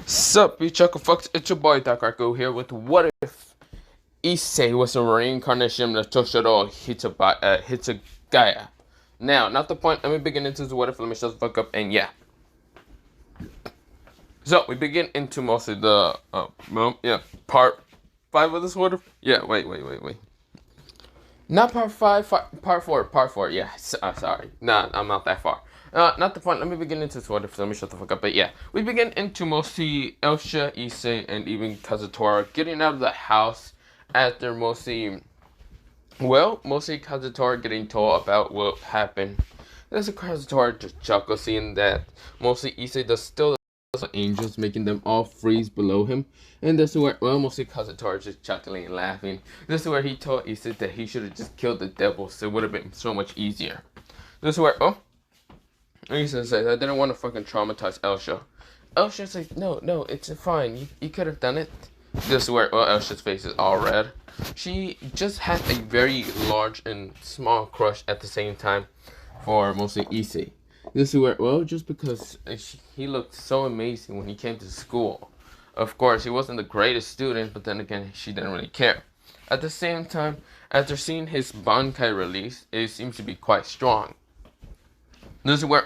Sup, you chuckle fucks, it's your boy Dakarko here with What If Issei was a reincarnation of Toshiro Hitsugaya. Now, not the point, let me begin into the what if, let me shut the fuck up, and yeah. So, we begin into mostly the, part 5 of this what if. Yeah, wait. Not part 5, part 4, yeah, sorry. Nah, I'm not that far. Not the point. Let me begin into this what if. Let me shut the fuck up. But yeah, we begin into mostly Elsha, Issei, and even Kazutora getting out of the house after mostly Kazutora getting told about what happened. There's a Kazutora just chuckle seeing that mostly Issei does still angels, making them all freeze below him. And this is where, mostly Kazutora just chuckling and laughing. This is where he told Issei that he should have just killed the devil, so it would have been so much easier. This is where, Issei says, I didn't want to fucking traumatize Elsha. Elsha says, no, it's fine. You could have done it. This is where, Elsha's face is all red. She just had a very large and small crush at the same time for mostly Issei. This is where, just because he looked so amazing when he came to school. Of course, he wasn't the greatest student, but then again, she didn't really care. At the same time, after seeing his Bankai release, it seems to be quite strong. This is where,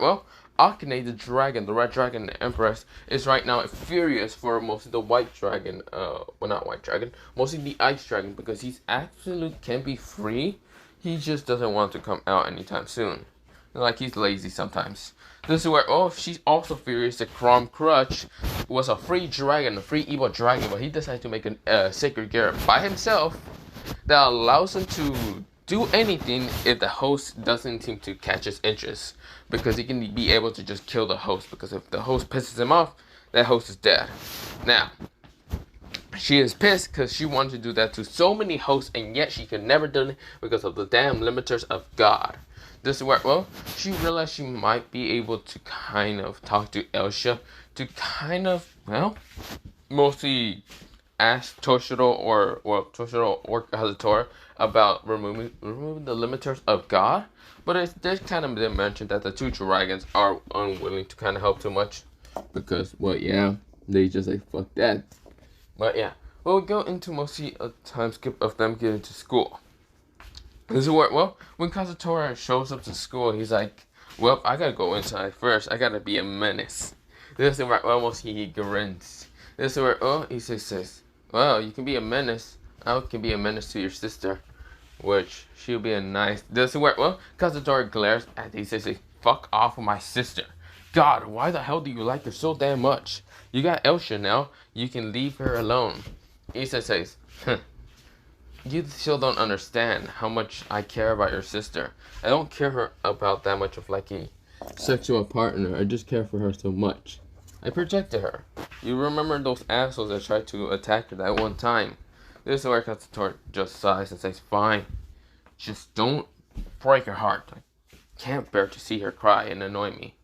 Akane the dragon, the red dragon, the empress, is right now furious for mostly the white dragon, not white dragon, mostly the ice dragon, because he's absolutely can be free. He just doesn't want to come out anytime soon. Like, he's lazy sometimes. This is where, she's also furious that Crom Crutch was a free dragon, a free evil dragon, but he decided to make a sacred gear by himself that allows him to do anything if the host doesn't seem to catch his interest. Because he can be able to just kill the host, because if the host pisses him off, that host is dead. Now, she is pissed because she wanted to do that to so many hosts, and yet she could never do it because of the damn limiters of God. This is where, she realized she might be able to kind of talk to Elsha to kind of, mostly ask Toshiro or Kazutora about removing the limiters of God. But it did kind of mention that the two dragons are unwilling to kind of help too much. Because, they just like, fuck that. But yeah, we'll go into mostly a time skip of them getting to school. This is where, when Kazutora shows up to school, he's like, I gotta go inside first. I gotta be a menace. This is where, he grins. This is where, Issei says, you can be a menace. I can be a menace to your sister. Which, she'll be a nice... This is where, Kazutora glares at Issei and says, fuck off with my sister. God, why the hell do you like her so damn much? You got Elsha now. You can leave her alone. Issei says, you still don't understand how much I care about your sister. I don't care about that much of like a sexual partner. I just care for her so much. I protected her. You remember those assholes that tried to attack her that one time? This is where Kazutora just sighs and says, fine. Just don't break her heart. I can't bear to see her cry and annoy me.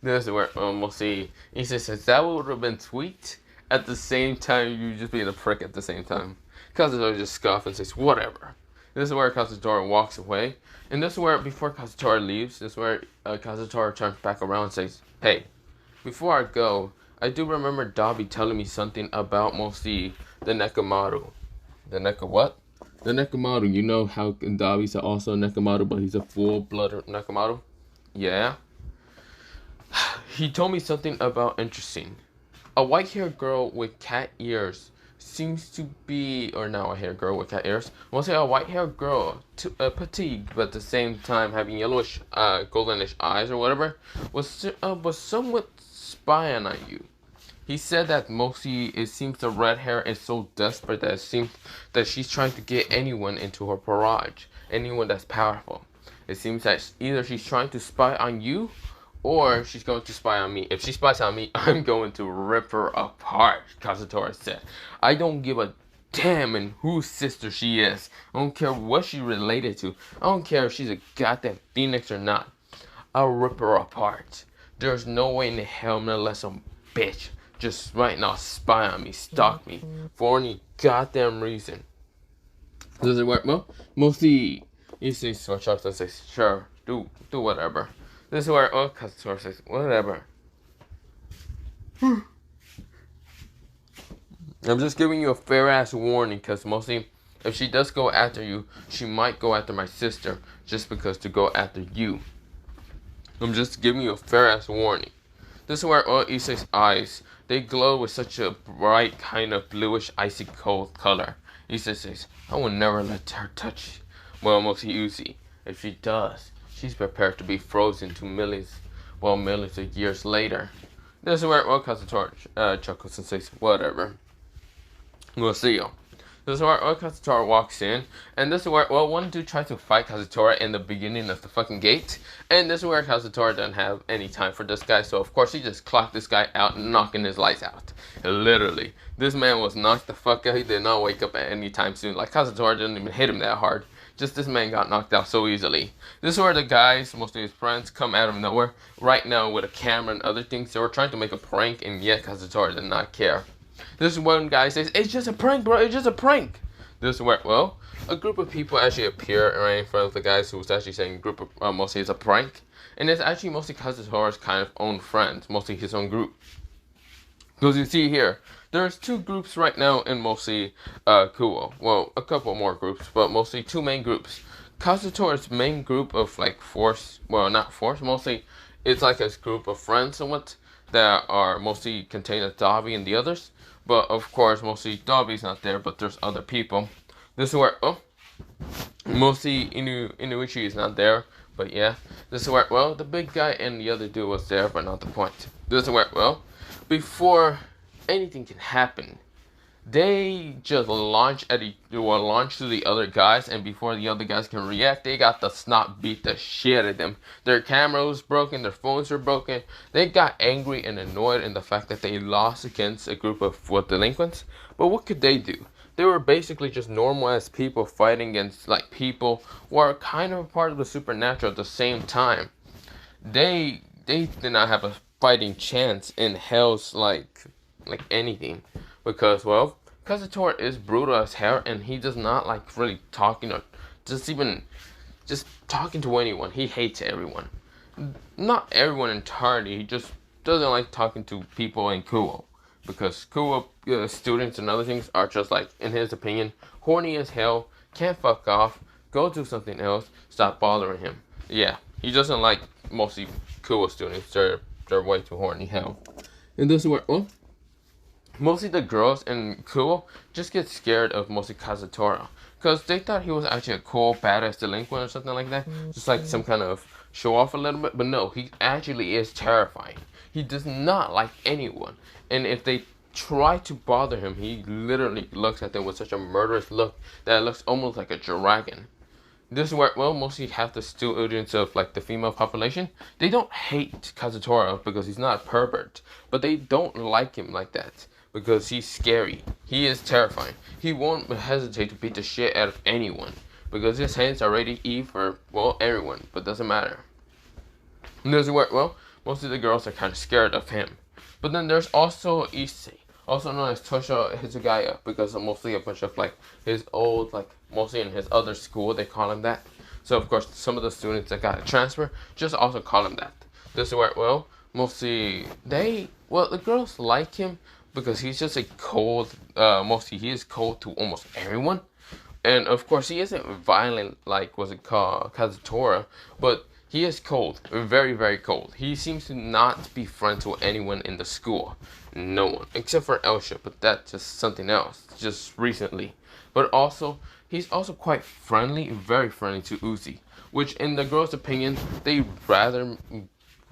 This is where we'll see. Issei says, that would have been sweet. At the same time, you just being a prick at the same time. Kazutora just scoffs and says, whatever. This is where Kazutora walks away. And this is where, before Kazutora leaves, this is where Kazutora turns back around and says, hey, before I go, I do remember Dabi telling me something about mostly the Nekomaru. The what? The Nekomaru. You know how Dabi's also a Nekomaru, but he's a full-blooded Nekomaru? Yeah. He told me something about interesting. A white-haired girl with cat ears seems to be, or not a white-haired girl with cat ears. I want to say a white-haired girl, petite, but at the same time having yellowish, goldenish eyes or whatever, was somewhat spying on you. He said that mostly it seems the red hair is so desperate that it seems that she's trying to get anyone into her barrage, anyone that's powerful. It seems that either she's trying to spy on you, or she's going to spy on me. If she spies on me, I'm going to rip her apart, Kazutora said. I don't give a damn in whose sister she is. I don't care what she related to. I don't care if she's a goddamn phoenix or not. I'll rip her apart. There's no way in the hell I'm gonna let some bitch just right now spy on me, stalk me, for any goddamn reason. Does it work? Mostly Issei switch up and says, sure, do whatever. This is where Kazutora says, whatever. I'm just giving you a fair ass warning, because mostly if she does go after you, she might go after my sister just because to go after you. I'm just giving you a fair ass warning. This is where all Issei's eyes, they glow with such a bright kind of bluish icy cold color. Issei says, I will never let her touch, well, mostly Uzi. If she does, she's prepared to be frozen to millions of years later. This is where Kazutora chuckles and says, whatever. We'll see you. This is where Kazutora walks in, and this is where, one dude tries to fight Kazutora in the beginning of the fucking gate, and this is where Kazutora doesn't have any time for this guy, so of course he just clocked this guy out, knocking his lights out. Literally. This man was knocked the fuck out. He did not wake up at any time soon. Like, Kazutora didn't even hit him that hard. Just this man got knocked out so easily. This is where the guys, most of his friends, come out of nowhere, right now with a camera and other things. They were trying to make a prank, and yet Kazutora did not care. This one guy says, it's just a prank, bro, it's just a prank. This is where, a group of people actually appear right in front of the guys who was actually saying mostly it's a prank. And it's actually mostly Kazutora's kind of own friends, mostly his own group. Because you see here, there's two groups right now in mostly Kuo. Well, a couple more groups, but mostly two main groups. Kazutora's main group of like mostly it's like a group of friends somewhat that are mostly contained as Dabi and the others. But of course, mostly Dabi's not there, but there's other people. This is where, mostly Inuichi is not there, but yeah. This is where, the big guy and the other dude was there, but not the point. This is where, before anything can happen, they just launch to the other guys, and before the other guys can react, they got the snot beat the shit out of them. Their camera was broken, their phones were broken. They got angry and annoyed in the fact that they lost against a group of delinquents. But what could they do? They were basically just normal as people fighting against like people who are kind of a part of the supernatural at the same time. They did not have a fighting chance in hell's like anything. Because, Kazutora is brutal as hell, and he does not like really talking or just talking to anyone. He hates everyone. Not everyone entirely, he just doesn't like talking to people in Kuo. Because Kuo students and other things are just like, in his opinion, horny as hell, can't fuck off, go do something else, stop bothering him. Yeah, he doesn't like mostly Kuo students, they're way too horny hell. And this is where, mostly the girls in Kuo just get scared of mostly Kazutora. Because they thought he was actually a cool, badass delinquent or something like that. Just like some kind of show off a little bit. But no, he actually is terrifying. He does not like anyone. And if they try to bother him, he literally looks at them with such a murderous look that it looks almost like a dragon. This is where, mostly half the student audience of like the female population, they don't hate Kazutora because he's not a pervert. But they don't like him like that. Because he's scary. He is terrifying. He won't hesitate to beat the shit out of anyone. Because his hands are ready to eat for, everyone. But doesn't matter. And this is where, most of the girls are kind of scared of him. But then there's also Issei. Also known as Toshiro Hitsugaya. Because mostly a bunch of like his old, like mostly in his other school they call him that. So of course some of the students that got a transfer just also call him that. This is where, mostly the girls like him. Because he's just a cold, he is cold to almost everyone. And of course, he isn't violent like, Kazutora, but he is cold, very, very cold. He seems to not be friends with anyone in the school. No one, except for Elsha, but that's just something else, just recently. But also, he's also quite friendly, very friendly to Uzi, which in the girls' opinion, they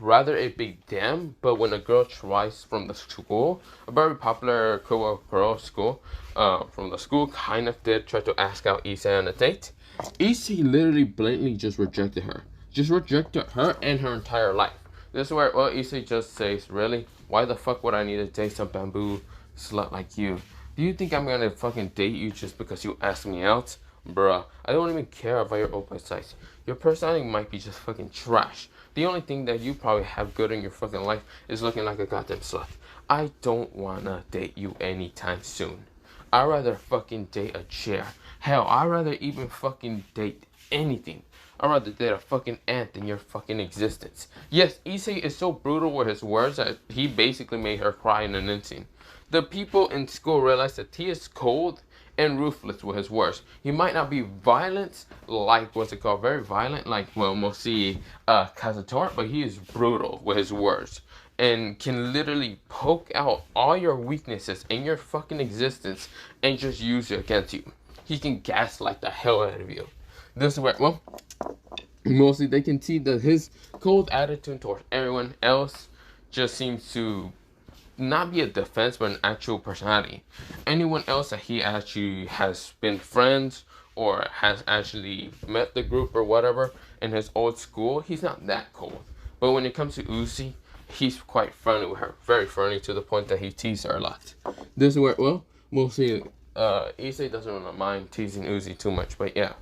rather it be them, but when a girl tries from the school, a very popular girl school, from the school kind of did try to ask out Issei on a date. Issei literally blatantly just rejected her. Just rejected her and her entire life. This is where, Issei just says, really? Why the fuck would I need to date some bamboo slut like you? Do you think I'm gonna fucking date you just because you asked me out? Bruh, I don't even care about your open size. Your personality might be just fucking trash. The only thing that you probably have good in your fucking life is looking like a goddamn slut. I don't wanna date you anytime soon. I'd rather fucking date a chair. Hell, I'd rather even fucking date anything. I'd rather date a fucking ant than your fucking existence. Yes, Issei is so brutal with his words that he basically made her cry in an instant. The people in school realize that he is cold and ruthless with his words. He might not be violent, like what's it called, very violent, like well, we'll see Kazutora, but he is brutal with his words and can literally poke out all your weaknesses in your fucking existence and just use it against you. He can gaslight the hell out of you. This is where, well, mostly they can see that his cold attitude towards everyone else just seems to not be a defense but an actual personality. Anyone else that he actually has been friends or has actually met the group or whatever in his old school, he's not that cold. But when it comes to Uzi, he's quite friendly with her, very friendly to the point that he teases her a lot. This is where, well, mostly Issei doesn't really mind teasing Uzi too much, but yeah.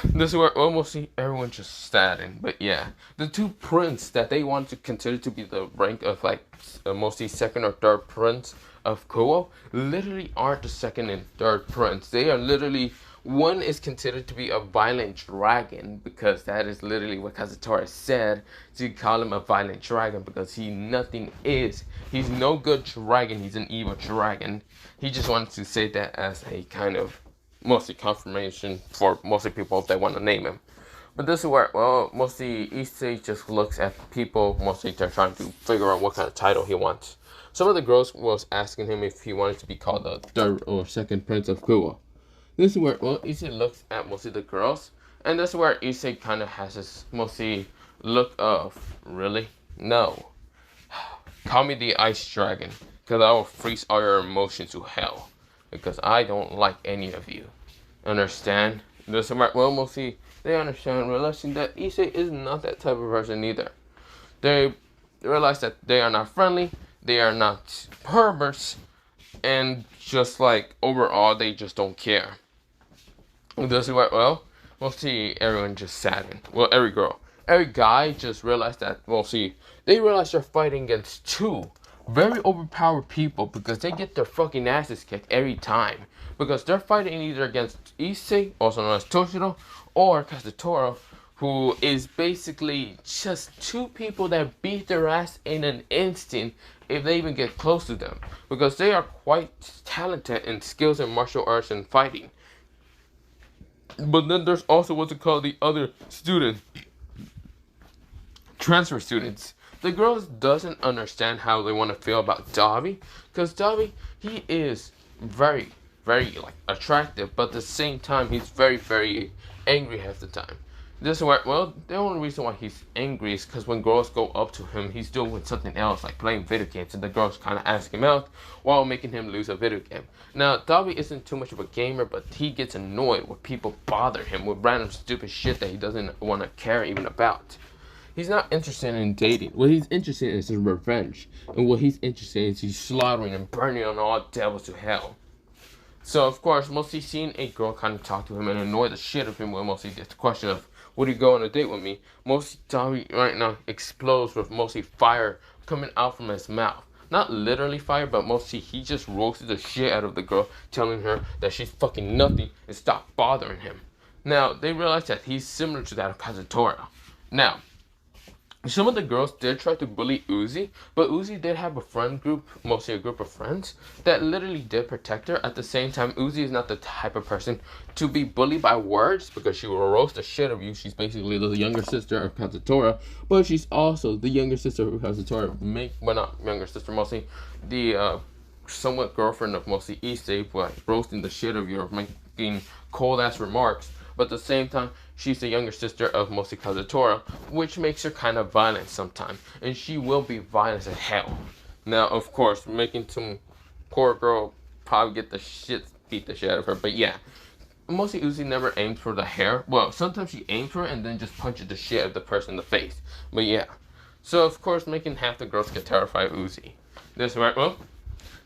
This is where almost see everyone just saddened, but yeah, the two prince that they want to consider to be the rank of like mostly second or third prince of Kuo literally aren't the second and third prince. They are literally, one is considered to be a violent dragon because that is literally what Kazutora said. To call him a violent dragon because he nothing is. He's no good dragon. He's an evil dragon. He just wanted to say that as a kind of mostly confirmation for mostly people if they want to name him. But this is where, well, mostly Issei just looks at people, mostly they're trying to figure out what kind of title he wants. Some of the girls was asking him if he wanted to be called the third or second prince of Kuo. This is where, well, Issei looks at mostly the girls, and this is where Issei kind of has this mostly look of, really? No. Call me the ice dragon, because I will freeze all your emotions to hell. Because I don't like any of you. Understand? This is where, well, mostly they understand, realizing that Issei is not that type of person either. They realize that they are not friendly, they are not perverts, and just like overall, they just don't care. This is where, well, we'll see everyone just saddened. Well, every girl. Every guy just realized that, we'll see, they realize they're fighting against two very overpowered people because they get their fucking asses kicked every time. Because they're fighting either against Issei, also known as Toshiro, or Kazutora, who is basically just two people that beat their ass in an instant if they even get close to them. Because they are quite talented in skills in martial arts and fighting. But then there's also what's it called, the other student, transfer students. The girls doesn't understand how they want to feel about Davi, because Davi, he is very, very like attractive, but at the same time he's very, very angry half the time. This is where, well, the only reason why he's angry is because when girls go up to him, he's doing something else, like playing video games, and the girls kind of ask him out while making him lose a video game. Now, Davi isn't too much of a gamer, but he gets annoyed when people bother him with random stupid shit that he doesn't want to care even about. He's not interested in dating. What he's interested in is his revenge. And what he's interested in is he's slaughtering and burning on all devils to hell. So, of course, mostly seeing a girl kind of talk to him and annoy the shit of him with mostly this question of, would you go on a date with me? Mostly Davi right now explodes with mostly fire coming out from his mouth. Not literally fire, but mostly he just roasted the shit out of the girl, telling her that she's fucking nothing and stop bothering him. Now, they realize that he's similar to that of Kazutora. Now, some of the girls did try to bully Uzi, but Uzi did have a friend group, mostly a group of friends, that literally did protect her. At the same time, Uzi is not the type of person to be bullied by words, because she will roast the shit of you. She's basically the younger sister of Kazutora, but she's also the younger sister of Kazutora. Well, not younger sister, mostly the somewhat girlfriend of mostly Issei, like roasting the shit of you or making cold-ass remarks. But at the same time, she's the younger sister of mostly Kazutora, which makes her kind of violent sometimes. And she will be violent as hell. Now, of course, making some poor girl probably get the shit, beat the shit out of her. But yeah, mostly Uzi never aims for the hair. Well, sometimes she aims for it and then just punches the shit out of the person in the face. But yeah. So, of course, making half the girls get terrified of Uzi. This right, well,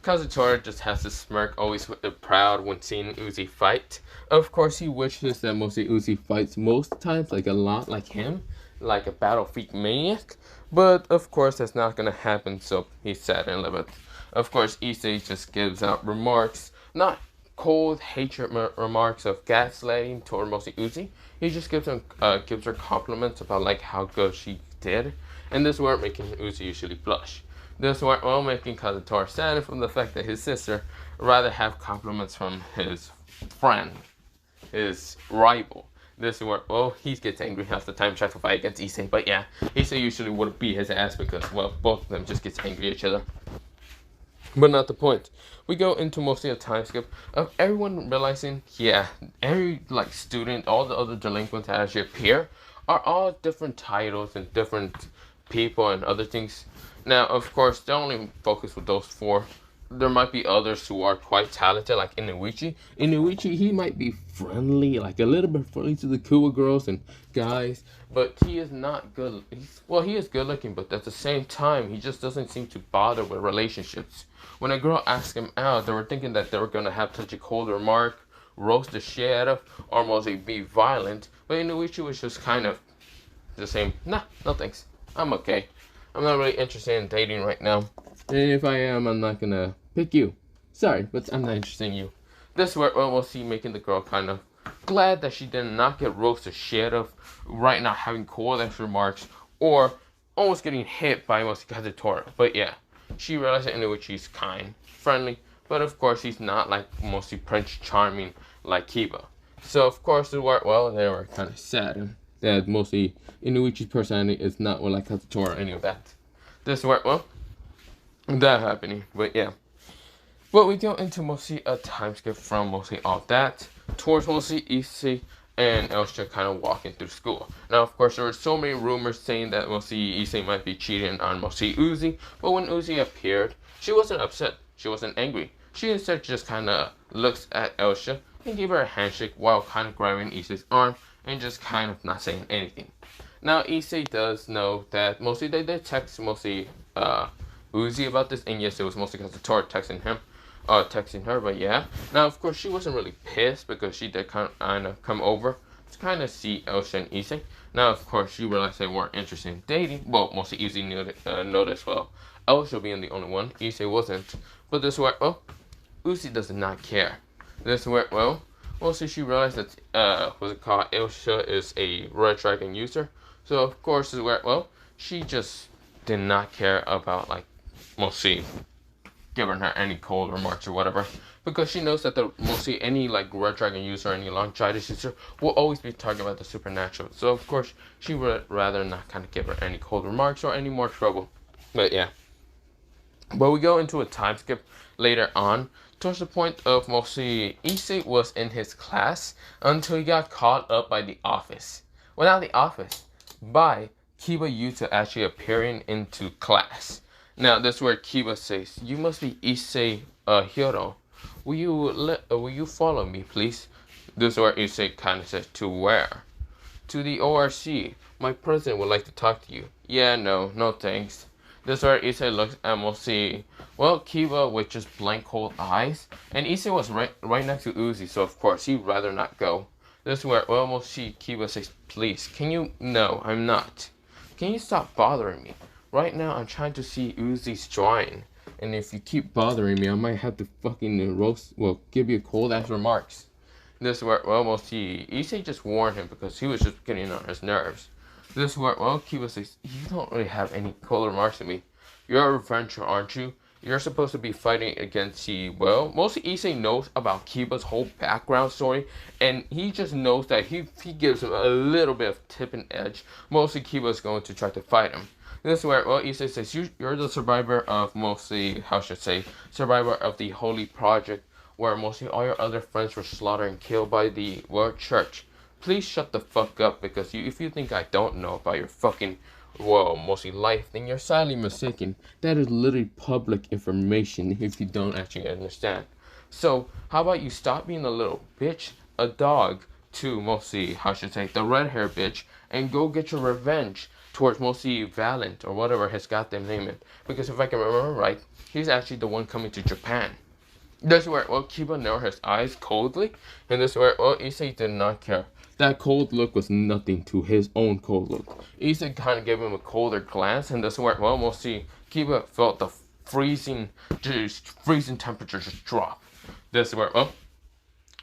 Kazutora just has this smirk, always proud when seeing Uzi fight. Of course, he wishes that mostly Uzi fights most times, like a lot like him, like a battle freak maniac. But, of course, that's not going to happen, so he's sad and livid. Of course, Issei just gives out remarks, not cold hatred remarks of gaslighting toward mostly Uzi. He just gives her compliments about like how good she did. And this word making Uzi usually blush. This went well, making Kazutora sad from the fact that his sister rather have compliments from his friend, his rival. This is where, well, he gets angry half the time, tries to fight against Issei. But yeah, Issei usually would beat his ass because, well, both of them just get angry at each other. But not the point. We go into mostly a time skip of everyone realizing, yeah, every like student, all the other delinquents that actually appear are all different titles and different people and other things. Now, of course, they only focus with those four. There might be others who are quite talented, like Inuichi. Inuichi, he might be friendly, like a little bit friendly to the cool girls and guys, but he is not good. He is good looking, but at the same time, he just doesn't seem to bother with relationships. When a girl asked him out, they were thinking that they were gonna have such a cold remark, roast the shit out of, or mostly be violent. But Inuichi was just kind of the same. Nah, no thanks. I'm okay. I'm not really interested in dating right now. And if I am, I'm not gonna pick you. Sorry, but I'm not interested in you. This is where we'll see making the girl kind of glad that she did not get roasted shit of right now having cold ass remarks or almost getting hit by Kazutora. But yeah, she realized that Inuichi's kind, friendly, but of course he's not like mostly Prince Charming like Kiba. So of course it worked well. They were kind of sad that mostly Inuichi's personality is not like Kazutora or any of that. This worked well. That happening, but yeah. But we go into mostly a time skip from mostly all that towards mostly Issei and Elsha kind of walking through school. Now, of course, there were so many rumors saying that mostly Issei might be cheating on mostly Uzi, but when Uzi appeared, she wasn't upset. She wasn't angry. She instead just kind of looks at Elsha and gave her a handshake while kind of grabbing Issei's arm and just kind of not saying anything. Now, Issei does know that mostly they did text mostly Uzi about this, and yes, it was mostly because of Tora texting her, but yeah. Now, of course, she wasn't really pissed because she did kind of come over to kind of see Elsha and Issei. Now, of course, she realized they weren't interested in dating. Well, mostly Uzi noticed, well, Elsha being the only one, Issei wasn't. But this worked well. Uzi does not care. This worked well. Mostly she realized that, Elsha is a Red Dragon user. So, of course, this worked well. She just did not care about, like, mostly giving her any cold remarks or whatever, because she knows that mostly any like Red Dragon user or any Longitis user will always be talking about the supernatural. So of course she would rather not kind of give her any cold remarks or any more trouble. But yeah. But we go into a time skip later on towards the point of mostly Issei was in his class until he got caught up by the office. Well, not the office, by Kiba Yuta actually appearing into class. Now, this is where Kiba says, "You must be Issei Hiro. Will you follow me, please?" This is where Issei kind of says, "To where?" "To the ORC. My president would like to talk to you." "Yeah, no thanks." This is where Issei looks at mostly, well, Kiba with just blank cold eyes. And Issei was right next to Uzi, so of course he'd rather not go. This is where, well, mostly Kiba says, "Please, can you?" "No, I'm not." "Can you stop bothering me? Right now, I'm trying to see Uzi's drawing, and if you keep bothering me, I might have to fucking give you cold ass remarks." This is where, well, Issei just warned him because he was just getting on his nerves. This is where, well, Kiba says, "You don't really have any cold remarks to me. You're a adventurer, aren't you? You're supposed to be fighting against well, mostly Issei knows about Kiba's whole background story, and he just knows that he gives him a little bit of tip and edge. Mostly Kiba's going to try to fight him. This is where, well, Issei says, you're the survivor of mostly, survivor of the Holy Project, where mostly all your other friends were slaughtered and killed by the World Church. Please shut the fuck up, because if you think I don't know about your fucking, well, mostly life, then you're sadly mistaken. That is literally public information if you don't actually understand. So, how about you stop being a little bitch, a dog, to mostly, the red hair bitch, and go get your revenge towards mostly Valent, or whatever his goddamn name is. Because if I can remember right, he's actually the one coming to Japan. This is where, well, Kiba narrowed his eyes coldly, and this is where, well, Issei did not care. That cold look was nothing to his own cold look. Issei kind of gave him a colder glance, and this is where, well, mostly Kiba felt the freezing temperature just drop. This is where, well,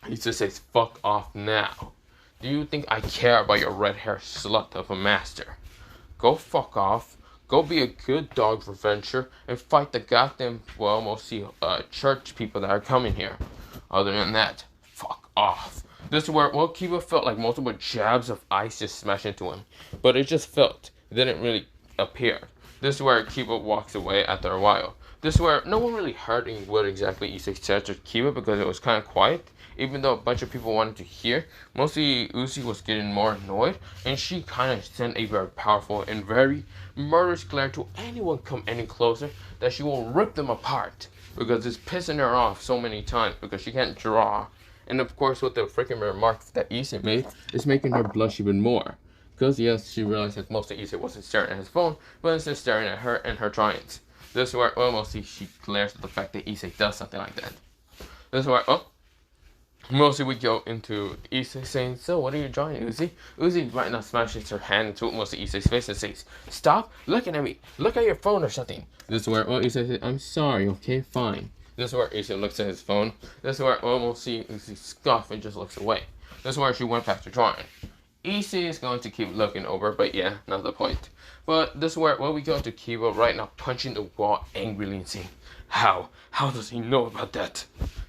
Issei says, "Fuck off now. Do you think I care about your red hair slut of a master? Go fuck off, Go be a good dog for venture and fight the goddamn, well, mostly church people that are coming here. Other than that, fuck off. This is where, well, Kiba felt like multiple jabs of ice just smashed into him. But it just felt. It didn't really appear. This is where Kiba walks away after a while. This is where no one really heard what exactly Issei said to Kiba because it was kind of quiet. Even though a bunch of people wanted to hear, mostly Uzi was getting more annoyed, and she kind of sent a very powerful and very murderous glare to anyone come any closer that she will rip them apart because it's pissing her off so many times because she can't draw. And of course, with the freaking remarks that Issei made, it's making her blush even more. Because yes, she realized that mostly Issei wasn't staring at his phone, but instead staring at her and her drawings. This is where, well, mostly she glares at the fact that Issei does something like that. This is where, mostly we go into Issei saying, so what are you drawing, Uzi? Uzi right now smashes her hand into mostly Issei's face and says, stop looking at me. Look at your phone or something. This is where, well, Issei says, I'm sorry, okay, fine. This is where Issei looks at his phone. This is where, well, we'll see Uzi scoff and just looks away. This is where she went back to drawing. Issei is going to keep looking over, but yeah, not the point. But this is where, well, we go to Kiba right now punching the wall angrily and saying, how? How does he know about that?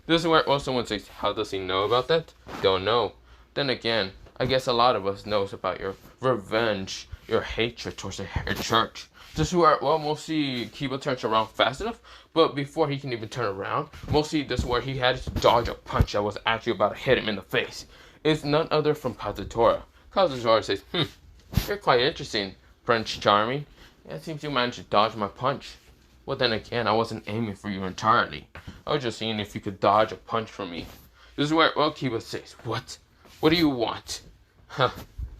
This is where, well, someone says, how does he know about that? Don't know. Then again, I guess a lot of us knows about your revenge, your hatred towards the church. This is where, well, mostly Kiba turns around fast enough, but before he can even turn around, mostly this is where he had to dodge a punch that was actually about to hit him in the face. It's none other from Kazutora. Kazutora says, you're quite interesting, Prince Charming. It seems you managed to dodge my punch. Well, then again, I wasn't aiming for you entirely. I was just seeing if you could dodge a punch from me. This is where, well, Kiba says, what? What do you want? Huh.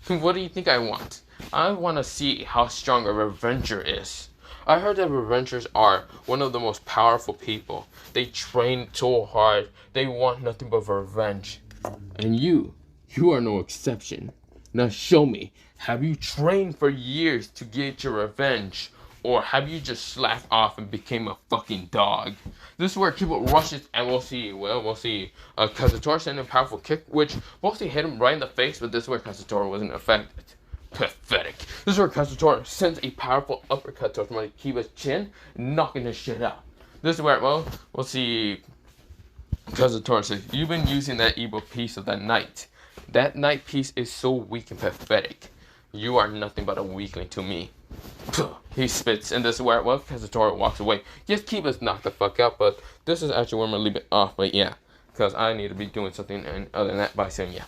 What do you think I want? I want to see how strong a revenger is. I heard that revengers are one of the most powerful people. They train so hard. They want nothing but revenge. And you are no exception. Now show me, have you trained for years to get your revenge? Or have you just slacked off and became a fucking dog? This is where Kiba rushes and we'll see Kazutora send a powerful kick, which mostly hit him right in the face, but this is where Kazutora wasn't affected. Pathetic. This is where Kazutora sends a powerful uppercut towards Kiba's chin, knocking his shit out. This is where, well, we'll see Kazutora says, you've been using that evil piece of that knight. That knight piece is so weak and pathetic. You are nothing but a weakling to me. He spits, and this is where, well, Kazutora walks away. Yes, Kiba's knocked the fuck out, but this is actually where I'm gonna leave it off, but yeah. Because I need to be doing something, and other than that, bye soon, yeah.